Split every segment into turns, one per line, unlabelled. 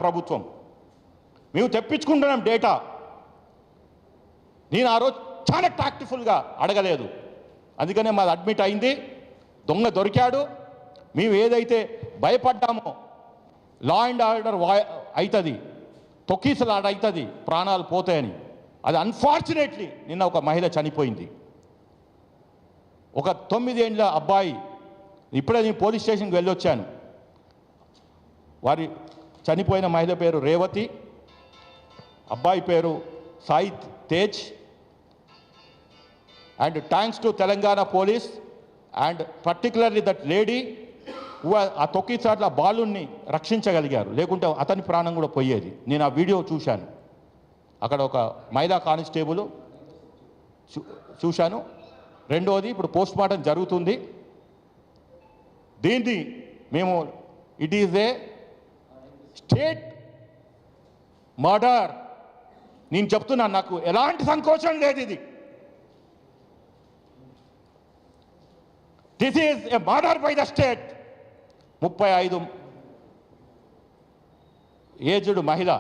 ప్రభుత్వం మేము తెప్పించుకుంటున్నాం డేటా. నేను ఆ రోజు చాలా టాక్టిఫుల్గా అడగలేదు, అందుకనే మాది అడ్మిట్ అయింది. దొంగ దొరికాడు. మేము ఏదైతే భయపడ్డామో లా అండ్ ఆర్డర్ అవుతుంది, తొక్కీసలాట అవుతుంది, ప్రాణాలు పోతాయని, అది అన్ఫార్చునేట్లీ నిన్న ఒక మహిళ చనిపోయింది. ఒక 9 ఏళ్ళ అబ్బాయి, ఇప్పుడే నేను పోలీస్ స్టేషన్కి వెళ్ళొచ్చాను. వారి చనిపోయిన మహిళ పేరు రేవతి, అబ్బాయి పేరు Sai Tej. And thanks to Telangana police and particularly that lady ఆ తొక్కిసాట్ల బాలుని రక్షించగలిగారు, లేకుంటే అతని ప్రాణం కూడా పోయేది. నేను ఆ వీడియో చూశాను. అక్కడ ఒక మహిళా కానిస్టేబుల్ చూశాను. రెండోది ఇప్పుడు పోస్ట్ మార్టం జరుగుతుంది. దీన్ని మేము it is a state murder. నేను చెప్తున్నాను, నాకు ఎలాంటి సంకోచం లేదు. ఇది this is a murder by the state. 35 aged మహిళ.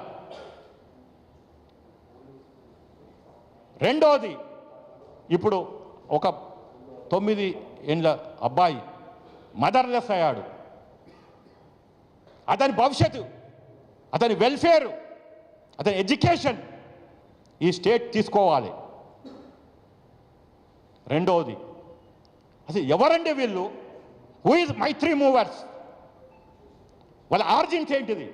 రెండోది ఇప్పుడు ఒక 9 ఏళ్ళ అబ్బాయి మదర్లెస్ అయ్యాడు. అతని భవిష్యత్తు, అతని వెల్ఫేర్, అతని ఎడ్యుకేషన్ ఈ స్టేట్ తీసుకోవాలి. రెండవది అసలు ఎవరండి వీళ్ళు? Who is Mythri movers? వాళ్ళ ఆర్జిన్స్ ఏంటిది?